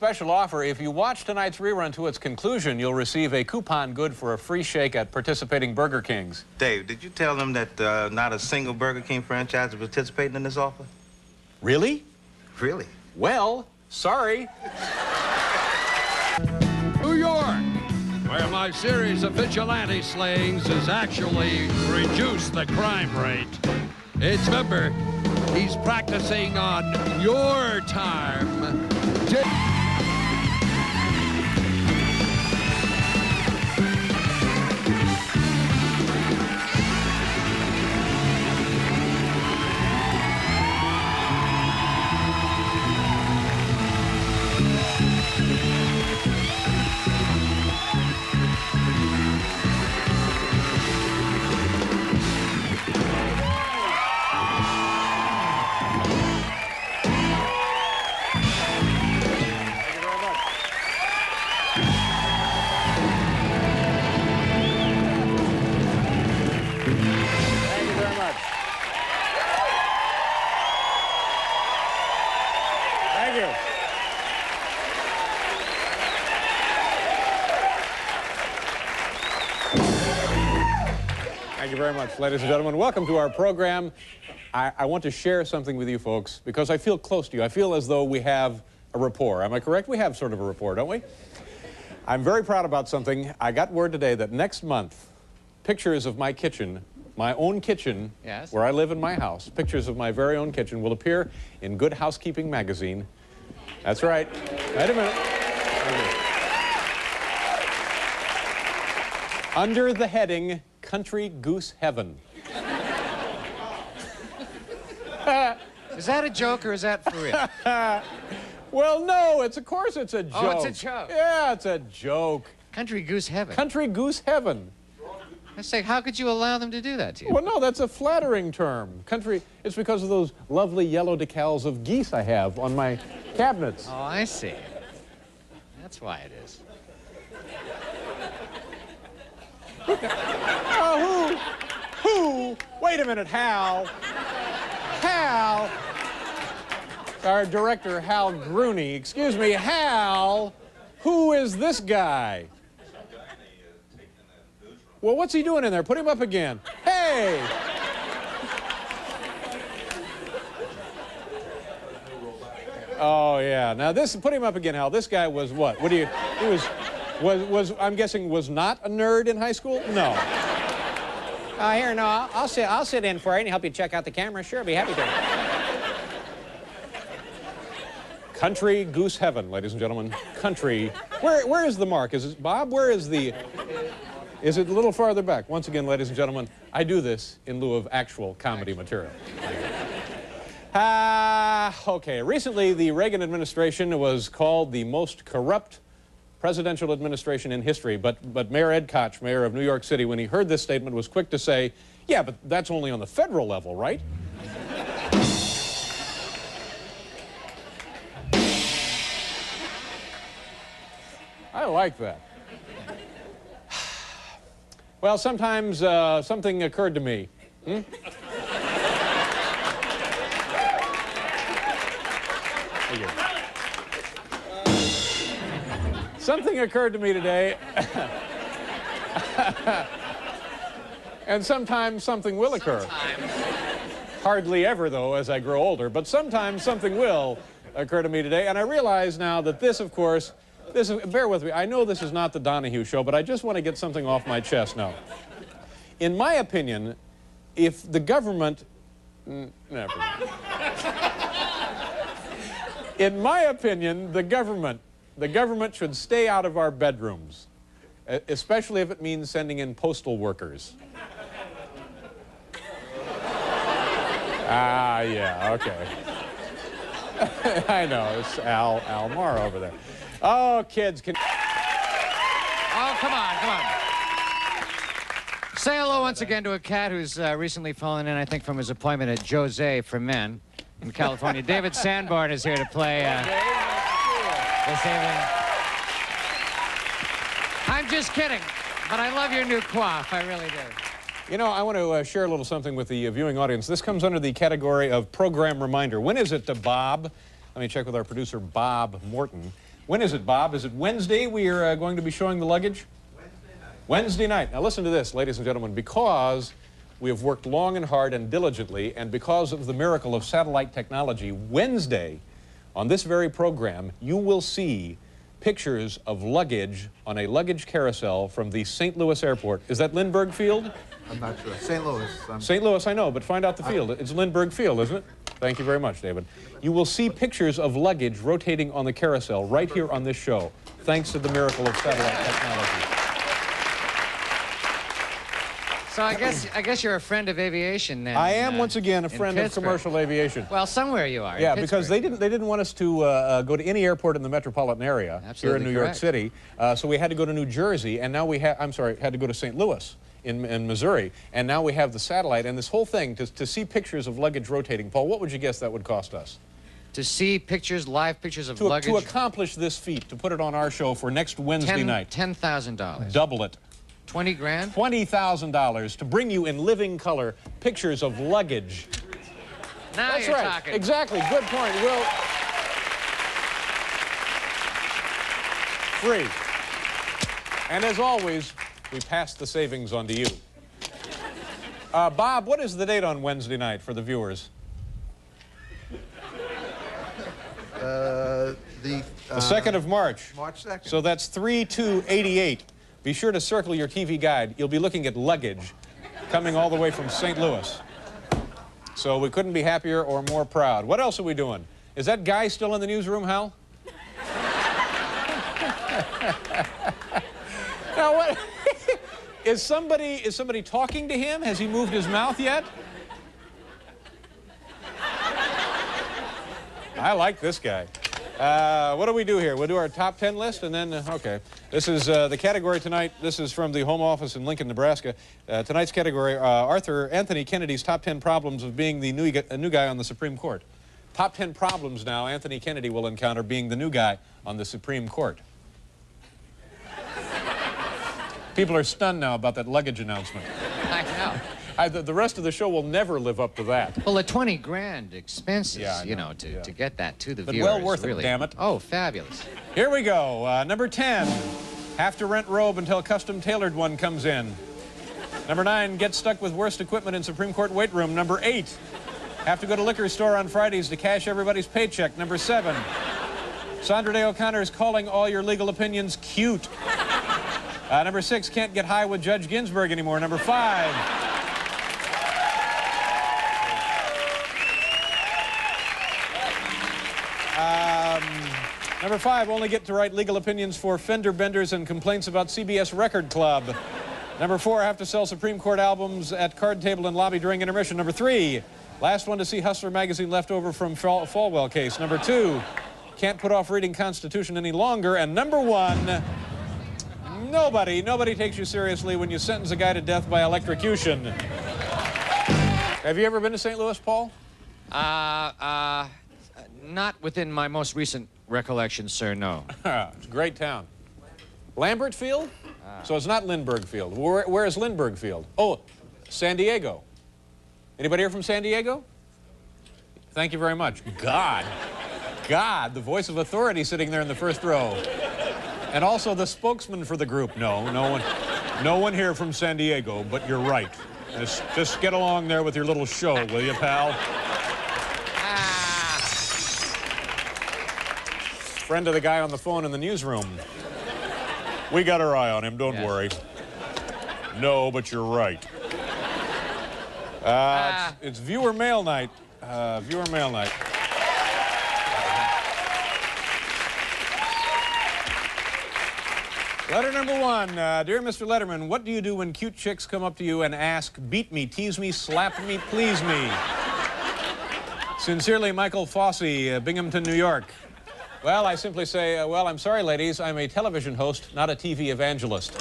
Special offer, if you watch tonight's rerun to its conclusion, you'll receive a coupon good for a free shake at participating Burger Kings. Dave, did you tell them that not a single Burger King franchise is participating in this offer? Really? Really? Well, sorry. New York, where my series of vigilante slayings has actually reduced the crime rate. It's remember, he's practicing on your time. Thank you. Thank you very much, ladies and gentlemen. Welcome to our program. I want to share something with you folks because I feel close to you. I feel as though we have a rapport. Am I correct? We have sort of a rapport, don't we? I'm very proud about something. I got word today that next month, pictures of my kitchen, my own kitchen, yes, where I live in my house, pictures of my very own kitchen will appear in Good Housekeeping magazine. That's right. Wait a minute. Under the heading, Country Goose Heaven. Is that a joke or is that for real? Well, no, of course it's a joke. Oh, it's a joke. Yeah, it's a joke. Country Goose Heaven. Country Goose Heaven. I say, how could you allow them to do that to you? Well, no, that's a flattering term. Country, it's because of those lovely yellow decals of geese I have on my cabinets. Oh, I see. That's why it is. Oh, who? Wait a minute, Hal. Our director, Hal Grooney. Excuse me, Hal, who is this guy? Well, what's he doing in there? Put him up again. Hey! Oh, yeah. Now, put him up again, Hal. This guy was what? I'm guessing, was not a nerd in high school? No. Here, no, I'll sit in for you and help you check out the camera. Sure, I'll be happy to. Country Goose Heaven, ladies and gentlemen. Country. Where is the mark? Is it, Bob, where is the... Is it a little farther back? Once again, ladies and gentlemen, I do this in lieu of actual comedy material. Okay, recently the Reagan administration was called the most corrupt presidential administration in history, but Mayor Ed Koch, mayor of New York City, when he heard this statement, was quick to say, yeah, but that's only on the federal level, right? I like that. Well, sometimes something occurred to me. Something occurred to me today. And sometimes something will occur. Hardly ever, though, as I grow older, but sometimes something will occur to me today. And I realize now that this, of course, bear with me, I know this is not the Donahue Show, but I just want to get something off my chest now. In my opinion, if the government... Never mind. In my opinion, the government should stay out of our bedrooms, especially if it means sending in postal workers. Ah, yeah, okay. I know, it's Al Marr over there. Oh, kids can... Oh, come on. Say hello once again to a cat who's recently fallen in, I think, from his appointment at Jose for Men in California. David Sanborn is here to play this evening. I'm just kidding, but I love your new coif. I really do. You know, I want to share a little something with the viewing audience. This comes under the category of program reminder. When is it, Bob? Let me check with our producer, Bob Morton. When is it, Bob? Is it Wednesday we are going to be showing the luggage? Wednesday night. Now listen to this, ladies and gentlemen. Because we have worked long and hard and diligently, and because of the miracle of satellite technology, Wednesday, on this very program, you will see pictures of luggage on a luggage carousel from the St. Louis airport. Is that Lindbergh Field? I'm not sure. St. Louis. St. Louis, I know, but find out the field. It's Lindbergh Field, isn't it? Thank you very much, David. You will see pictures of luggage rotating on the carousel right here on this show, thanks to the miracle of satellite technology. So I guess you're a friend of aviation then. I am once again a friend of commercial aviation. Well, somewhere you are. Yeah, because they didn't want us to go to any airport in the metropolitan area here in New York City. So we had to go to New Jersey, and now we have, I'm sorry, had to go to St. Louis in Missouri, and now we have the satellite, and this whole thing, to see pictures of luggage rotating. Paul, what would you guess that would cost us? To see pictures, live pictures of luggage? To accomplish this feat, to put it on our show for next Wednesday night. $10,000. Double it. 20 grand? $20,000 to bring you in living color pictures of luggage. Now That's you're right. talking. Exactly. Good point. Will. Free. And as always, we pass the savings on to you. Bob, what is the date on Wednesday night for the viewers? The 2nd of March. March 2nd. So that's 3/2/88. Be sure to circle your TV guide. You'll be looking at luggage coming all the way from St. Louis. So we couldn't be happier or more proud. What else are we doing? Is that guy still in the newsroom, Hal? Now what? Is somebody talking to him? Has he moved his mouth yet? I like this guy. What do we do here? We'll do our top 10 list, and then, okay. This is the category tonight. This is from the Home Office in Lincoln, Nebraska. Tonight's category, Anthony Kennedy's top 10 problems of being the new guy on the Supreme Court. Top 10 problems now Anthony Kennedy will encounter being the new guy on the Supreme Court. People are stunned now about that luggage announcement. I know. The rest of the show will never live up to that. Well, the 20 grand expenses, Yeah, you know, to get that to the But viewers. well worth it, really. damn it. Oh, fabulous. Here we go. Number 10, have to rent robe until a custom tailored one comes in. Number 9, get stuck with worst equipment in Supreme Court wait room. Number 8, have to go to liquor store on Fridays to cash everybody's paycheck. Number 7, Sandra Day O'Connor is calling all your legal opinions cute. Number 6, can't get high with Judge Ginsburg anymore. Number 5, Number 5, only get to write legal opinions for fender benders and complaints about CBS Record Club. Number 4, have to sell Supreme Court albums at card table and lobby during intermission. Number 3, last one to see Hustler magazine left over from Falwell case. Number 2, can't put off reading Constitution any longer. And number 1, nobody takes you seriously when you sentence a guy to death by electrocution. Have you ever been to St. Louis, Paul? Not within my most recent recollection, sir, no. It's a great town. Lambert Field? So it's not Lindbergh Field. Where is Lindbergh Field? Oh, San Diego. Anybody here from San Diego? Thank you very much. God, the voice of authority sitting there in the first row. And also the spokesman for the group. No one here from San Diego, but you're right. Just get along there with your little show, will you, pal? Friend of the guy on the phone in the newsroom. We got our eye on him, don't worry. No, but you're right. It's viewer mail night. Viewer mail night. Letter number 1. Dear Mr. Letterman, what do you do when cute chicks come up to you and ask, beat me, tease me, slap me, please me? Sincerely, Michael Fossey, Binghamton, New York. Well, I simply say, well, I'm sorry, ladies, I'm a television host, not a TV evangelist.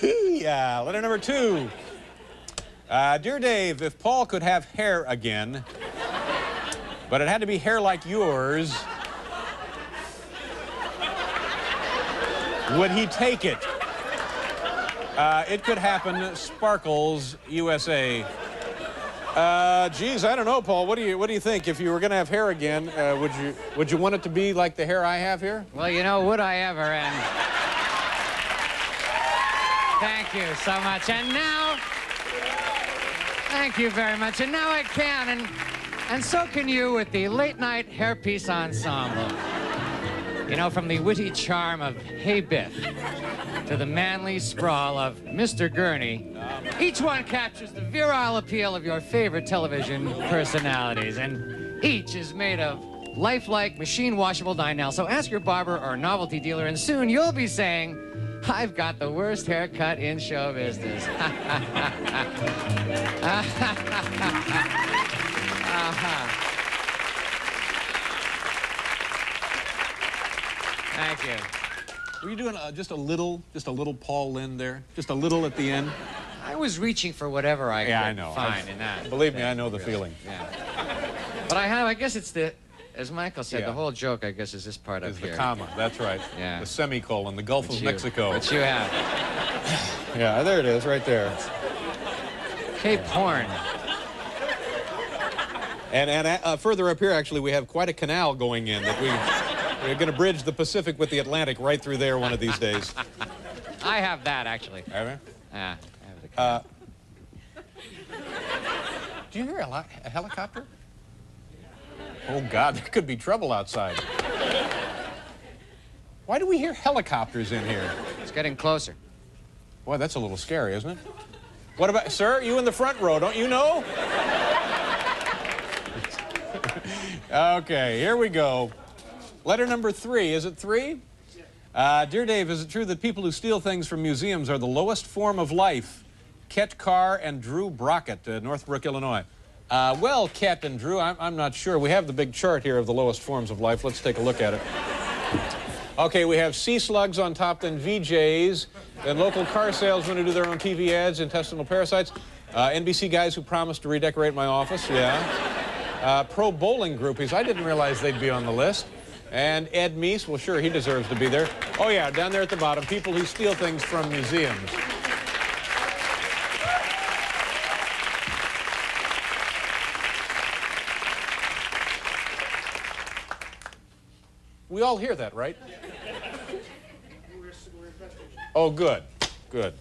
Yeah, letter number 2. Dear Dave, if Paul could have hair again, but it had to be hair like yours, would he take it? It could happen. Sparkles, USA. Geez, I don't know, Paul. What do you think? If you were going to have hair again, would you want it to be like the hair I have here? Well, you know, would I ever? And thank you so much. And now, thank you very much. And now I can, and so can you with the late night hairpiece ensemble. You know, from the witty charm of Hey Biff to the manly sprawl of Mr. Gurney, each one captures the virile appeal of your favorite television personalities, and each is made of lifelike, machine-washable Dynel. So ask your barber or novelty dealer, and soon you'll be saying, I've got the worst haircut in show business. Thank you. Were you doing just a little Paul Lynde there? Just a little at the end? I was reaching for whatever I could know. find in that. Believe me, I know the feeling. Yeah. But I guess it's as Michael said, the whole joke, I guess, is this part up here. The comma, that's right. Yeah. The semicolon, the Gulf of Mexico. Which you have. Yeah, there it is, right there. Cape Horn. And further up here, actually, we have quite a canal going in that we're going to bridge the Pacific with the Atlantic right through there one of these days. I have that, actually. Have you? Yeah, I have the canal. Do you hear a helicopter? Oh, God, there could be trouble outside. Why do we hear helicopters in here? It's getting closer. Boy, that's a little scary, isn't it? What about, sir, you in the front row, don't you know? Okay, here we go. Letter number 3. Is it 3? Dear Dave, is it true that people who steal things from museums are the lowest form of life? Ket Carr and Drew Brockett, Northbrook, Illinois. Well, Ket and Drew, I'm not sure. We have the big chart here of the lowest forms of life. Let's take a look at it. Okay, we have sea slugs on top, then VJs, then local car salesmen who do their own TV ads, intestinal parasites, NBC guys who promised to redecorate my office, yeah. Pro bowling groupies, I didn't realize they'd be on the list. And Ed Meese, well, sure, he deserves to be there. Oh, yeah, down there at the bottom, people who steal things from museums. We all hear that, right? Oh, good, good.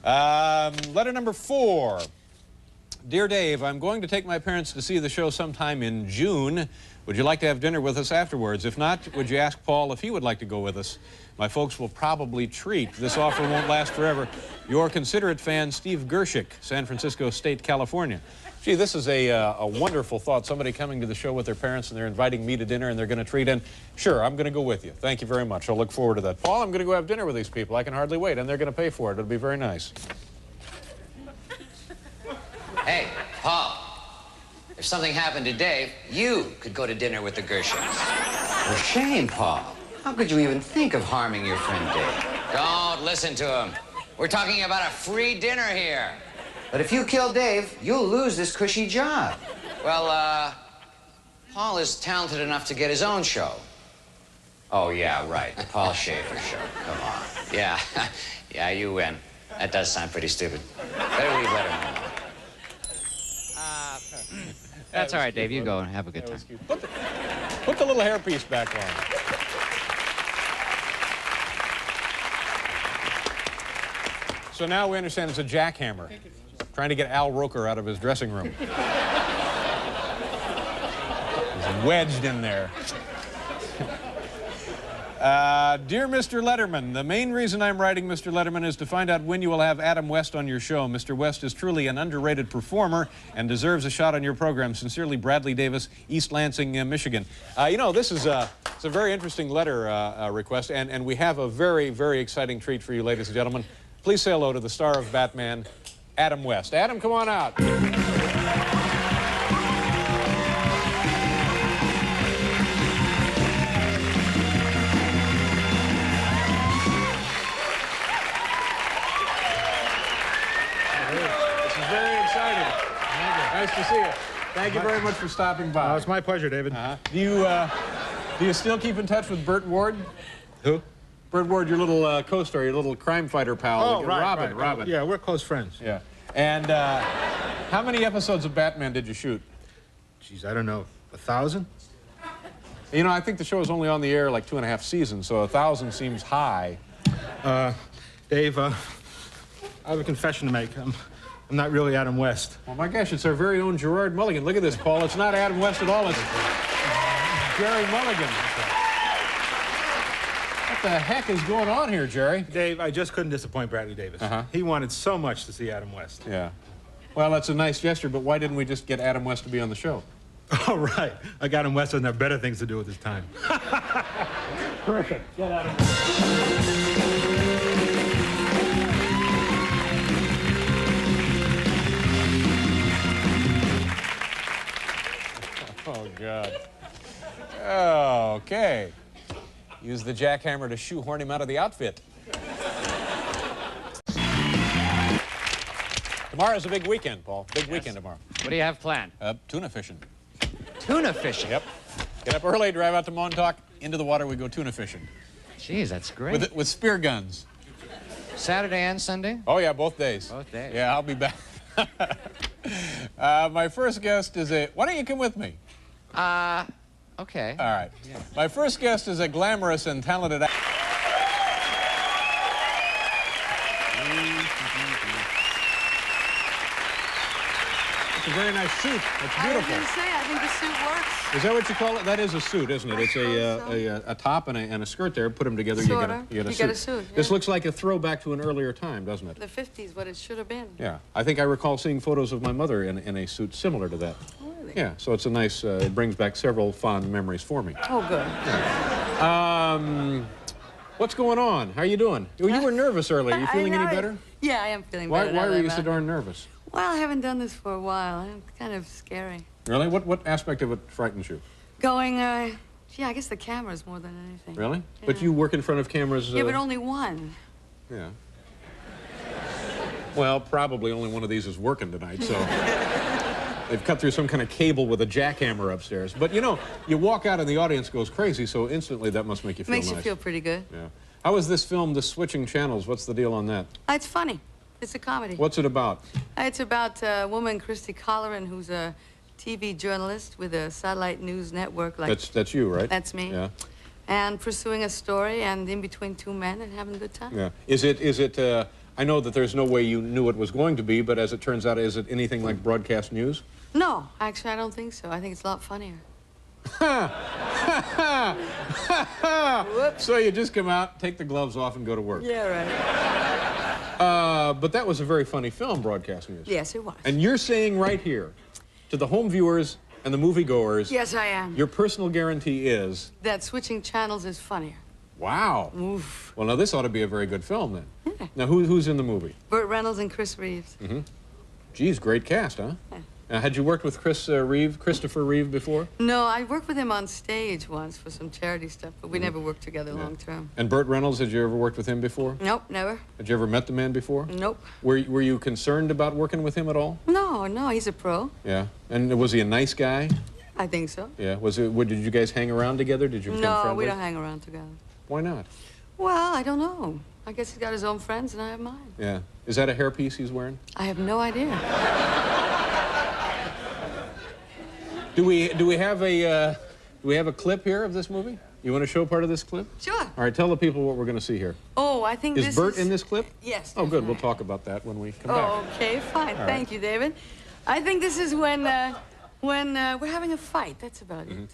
Letter number 4. Dear Dave, I'm going to take my parents to see the show sometime in June. Would you like to have dinner with us afterwards? If not, would you ask Paul if he would like to go with us? My folks will probably treat. This offer won't last forever. Your considerate fan, Steve Gershik, San Francisco State, California. Gee, this is a wonderful thought. Somebody coming to the show with their parents and they're inviting me to dinner and they're going to treat. And sure, I'm going to go with you. Thank you very much. I'll look forward to that. Paul, I'm going to go have dinner with these people. I can hardly wait. And they're going to pay for it. It'll be very nice. Hey, Paul, if something happened to Dave, you could go to dinner with the Gershiks. For shame, Paul. How could you even think of harming your friend Dave? Don't listen to him. We're talking about a free dinner here. But if you kill Dave, you'll lose this cushy job. Well, Paul is talented enough to get his own show. Oh, yeah, right. The Paul Schaefer show. Come on. Yeah, yeah, you win. That does sound pretty stupid. Better leave Letterman alone. That's all right, Dave. You go and have a good time. Put the little hairpiece back on. So now we understand it's a jackhammer. Trying to get Al Roker out of his dressing room. He's wedged in there. Dear Mr. Letterman, the main reason I'm writing Mr. Letterman is to find out when you will have Adam West on your show. Mr. West is truly an underrated performer and deserves a shot on your program. Sincerely, Bradley Davis, East Lansing, Michigan. You know, this is it's a very interesting letter request, and we have a very, very exciting treat for you, ladies and gentlemen. Please say hello to the star of Batman, Adam West. Adam, come on out. Nice to see you. Thank you very much for stopping by. It's my pleasure, David. Do you still keep in touch with Burt Ward? Who? Burt Ward, your little co-star, your little crime fighter pal. Oh, right, Robin. right. Robin. Yeah, we're close friends. Yeah. And how many episodes of Batman did you shoot? Geez, I don't know, 1,000? You know, I think the show is only on the air like 2.5 seasons, so 1,000 seems high. Dave, I have a confession to make. I'm not really Adam West. Oh my gosh, it's our very own Gerard Mulligan. Look at this, Paul. It's not Adam West at all. It's Jerry Mulligan. What the heck is going on here, Jerry? Dave, I just couldn't disappoint Bradley Davis. He wanted so much to see Adam West. Yeah. Well, that's a nice gesture, but why didn't we just get Adam West to be on the show? Oh, right. I got Adam West doesn't have better things to do with his time. Terrific. Get Adam. Oh, God. Oh, okay. Use the jackhammer to shoehorn him out of the outfit. Tomorrow's a big weekend, Paul. Big weekend tomorrow. What do you have planned? Tuna fishing. Tuna fishing? Yep. Get up early, drive out to Montauk, into the water, we go tuna fishing. Jeez, that's great. With spear guns. Saturday and Sunday? Oh, yeah, both days. Both days. Yeah, I'll be back. My first guest is a... Why don't you come with me? Okay. All right. Yeah. My first guest is a glamorous and talented actor. It's a very nice suit. It's beautiful. I was going to say, I think the suit works. Is that what you call it? That is a suit, isn't it? It's a top and a skirt there. Put them together, Sorta. you get a suit. Get a suit, yeah. This looks like a throwback to an earlier time, doesn't it? The 50s, what it should have been. Yeah. I think I recall seeing photos of my mother in a suit similar to that. Really? Yeah, so it's a nice, it brings back several fond memories for me. Oh, good. Yeah. What's going on? How are you doing? You were nervous earlier. Are you feeling any better? Yeah, I am feeling better. Why were you so darn nervous? Well, I haven't done this for a while. It's kind of scary. Really? What aspect of it frightens you? Going, yeah, I guess the cameras more than anything. Really? Yeah. But you work in front of cameras... Yeah, but only one. Yeah. Well, probably only one of these is working tonight, so... They've cut through some kind of cable with a jackhammer upstairs. But, you know, you walk out and the audience goes crazy, so instantly that must make you feel nice. Makes you feel pretty good. Yeah. How is this film, The Switching Channels? What's the deal on that? It's funny. It's a comedy. What's it about? It's about a woman, Christy Colleran, who's a TV journalist with a satellite news network. Like That's you, right? That's me. Yeah. And pursuing a story and in between two men and having a good time. Yeah. Is it, I know that there's no way you knew it was going to be, but as it turns out, is it anything like broadcast news? No, actually, I don't think so. I think it's a lot funnier. Whoops. So you just come out, take the gloves off, and go to work. Yeah, right. But that was a very funny film, broadcast news. Yes, it was. And you're saying right here, to the home viewers and the moviegoers... Yes, I am. Your personal guarantee is... That switching channels is funnier. Wow. Oof. Well, now this ought to be a very good film, then. Yeah. Now, who's in the movie? Burt Reynolds and Chris Reeves. Mm-hmm. Geez, great cast, huh? Yeah. Had you worked with Christopher Reeve before? No, I worked with him on stage once for some charity stuff, but we never worked together long term. And Burt Reynolds, had you ever worked with him before? Nope, never. Had you ever met the man before? Nope. Were you concerned about working with him at all? No, he's a pro. Yeah. And was he a nice guy? I think so. Yeah. Did you guys hang around together? Did you become friendly? No, we don't hang around together. Why not? Well, I don't know. I guess he's got his own friends and I have mine. Yeah. Is that a hairpiece he's wearing? I have no idea. Do we have a clip here of this movie? You want to show part of this clip? Sure. All right, tell the people what we're going to see here. Oh, I think Is Burt in this clip? Yes. Oh, good. right. We'll talk about that when we come back. Oh, okay, fine. All Thank you, David. I think this is when we're having a fight. That's about it. Yeah.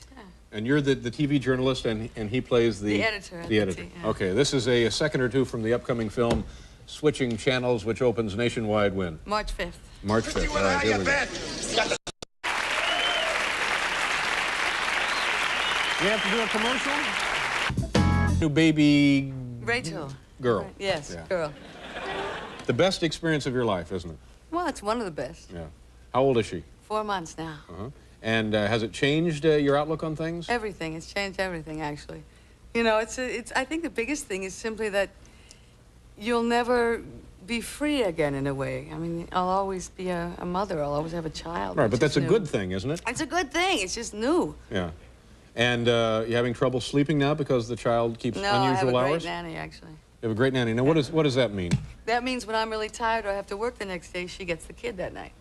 And you're the TV journalist, and he plays the editor. The editor. Yeah. Okay, this is a second or two from the upcoming film, Switching Channels, which opens nationwide when? March 5th. March 5th. All right, here we go. We have to do a commercial? New baby... Rachel. Girl. Yes, Yeah. girl. The best experience of your life, isn't it? Well, it's one of the best. Yeah. How old is she? 4 months now. Uh-huh. And has it changed your outlook on things? Everything. It's changed everything, actually. You know, I think the biggest thing is simply that you'll never be free again, in a way. I mean, I'll always be a mother. I'll always have a child. Right, but that's a new. good thing, isn't it? It's a good thing. It's just new. Yeah. And you having trouble sleeping now because the child keeps No, I have unusual a hours? great nanny, actually. You have a great nanny. Now, what does that mean? That means when I'm really tired or I have to work the next day, she gets the kid that night.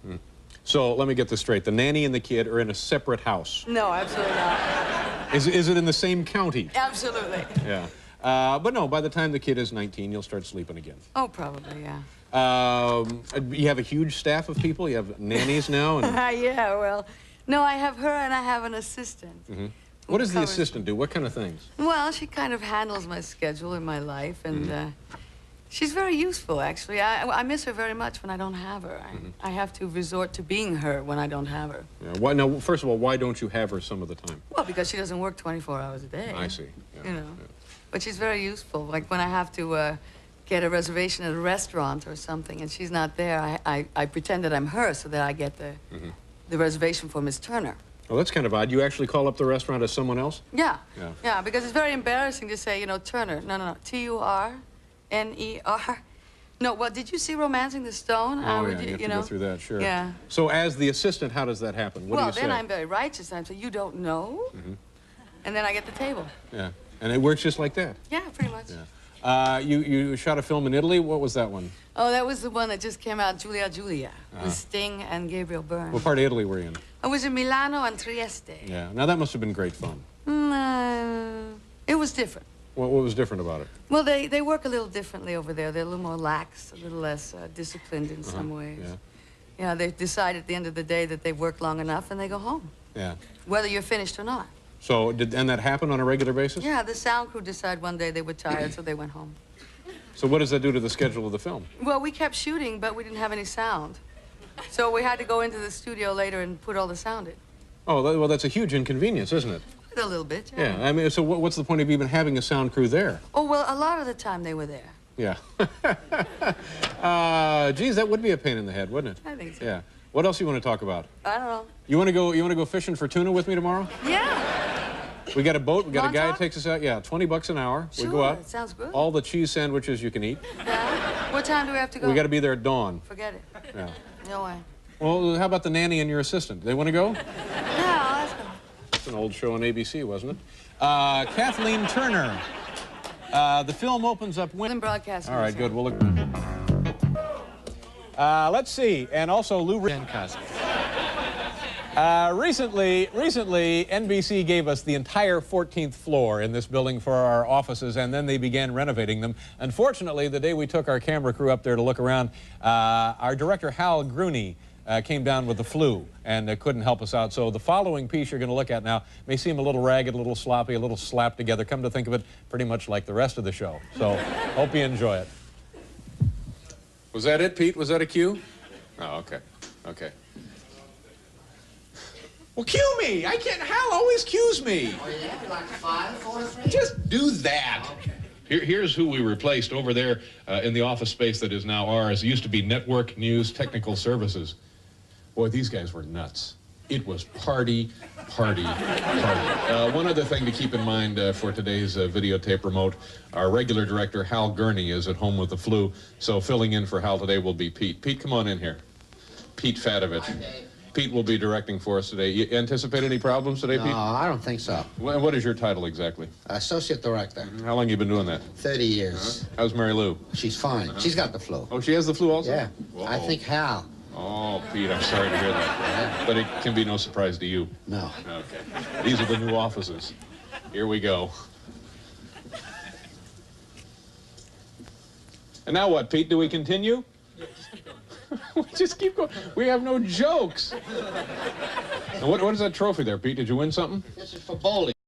So let me get this straight. The nanny and the kid are in a separate house. No, absolutely not. Is it in the same county? Absolutely. Yeah. But no, by the time the kid is 19, you'll start sleeping again. Oh, probably, yeah. You have a huge staff of people? You have nannies now? And... Yeah, well, no, I have her and I have an assistant. What does the assistant do? What kind of things? Well, she kind of handles my schedule and my life, and she's very useful, actually. I miss her very much when I don't have her. I have to resort to being her when I don't have her. Yeah. Why, now, first of all, why don't you have her some of the time? Well, because she doesn't work 24 hours a day. I see. Yeah. You know. Yeah. But she's very useful. Like when I have to get a reservation at a restaurant or something, and she's not there, I pretend that I'm her so that I get the reservation for Miss Turner. Well, that's kind of odd. You actually call up the restaurant as someone else? Yeah. Yeah. Yeah, because it's very embarrassing to say, you know, Turner. No. T-U-R-N-E-R. No, well, did you see Romancing the Stone? Oh, yeah, you have to go through that, sure. Yeah. So as the assistant, how does that happen? What do you say? Well, then I'm very righteous. I'm saying, you don't know? And then I get the table. Yeah. And it works just like that? Yeah, pretty much. Yeah. You shot a film in Italy. What was that one? Oh, that was the one that just came out, Julia, with Sting and Gabriel Byrne. What part of Italy were you in? I was in Milano and Trieste. Yeah. Now, that must have been great fun. It was different. What was different about it? Well, they work a little differently over there. They're a little more lax, a little less disciplined in some ways. Yeah. Yeah, they decide at the end of the day that they've worked long enough and they go home. Yeah. Whether you're finished or not. So, and that happen on a regular basis? Yeah, the sound crew decided one day they were tired, so they went home. So what does that do to the schedule of the film? Well, we kept shooting, but we didn't have any sound. So we had to go into the studio later and put all the sound in. Oh, well, that's a huge inconvenience, isn't it? A little bit, yeah. Yeah, I mean, so what's the point of even having a sound crew there? Oh, well, a lot of the time they were there. Yeah. Geez, that would be a pain in the head, wouldn't it? I think so. Yeah. What else you want to talk about? I don't know. You want to go fishing for tuna with me tomorrow? Yeah. We got a boat. We got a guy Montauk? that takes us out. Yeah, $20 an hour. Sure, we go out. it sounds good. All the cheese sandwiches you can eat. Yeah. What time do we have to go? We got to be there at dawn. Forget it. Yeah. No way. Well, how about the nanny and your assistant? They want to go? Yeah, let's go. It's an old show on ABC, wasn't it? Kathleen Turner. The film opens up when? Broadcasting. All right, good. We'll look. Let's see. And also Lou. Recently, NBC gave us the entire 14th floor in this building for our offices, and then they began renovating them. Unfortunately, the day we took our camera crew up there to look around, our director, Hal Grooney, came down with the flu and couldn't help us out. So the following piece you're going to look at now may seem a little ragged, a little sloppy, a little slapped together. Come to think of it, pretty much like the rest of the show. So hope you enjoy it. Was that it, Pete? Was that a cue? Oh, okay. Okay. Well, cue me. I can't. Hal always cues me. Oh, yeah? Like 5, 4, 3? Just do that. Okay. Here's who we replaced over there in the office space that is now ours. It used to be Network News Technical Services. Boy, these guys were nuts. It was party, party, party. One other thing to keep in mind for today's videotape remote, our regular director, Hal Gurney, is at home with the flu, so filling in for Hal today will be Pete. Pete, come on in here. Pete Fatovich. Pete will be directing for us today. You anticipate any problems today, Pete? No, I don't think so. What is your title exactly? Associate director. How long have you been doing that? 30 years. How's Mary Lou? She's fine. She's got the flu. Oh, she has the flu also? Yeah. Whoa. I think Hal. Oh, Pete, I'm sorry to hear that. But it can be no surprise to you. No. Okay. These are the new offices. Here we go. And now what, Pete? Do we continue? We just keep going. We have no jokes. Now, what is that trophy there, Pete? Did you win something? This is for bowling.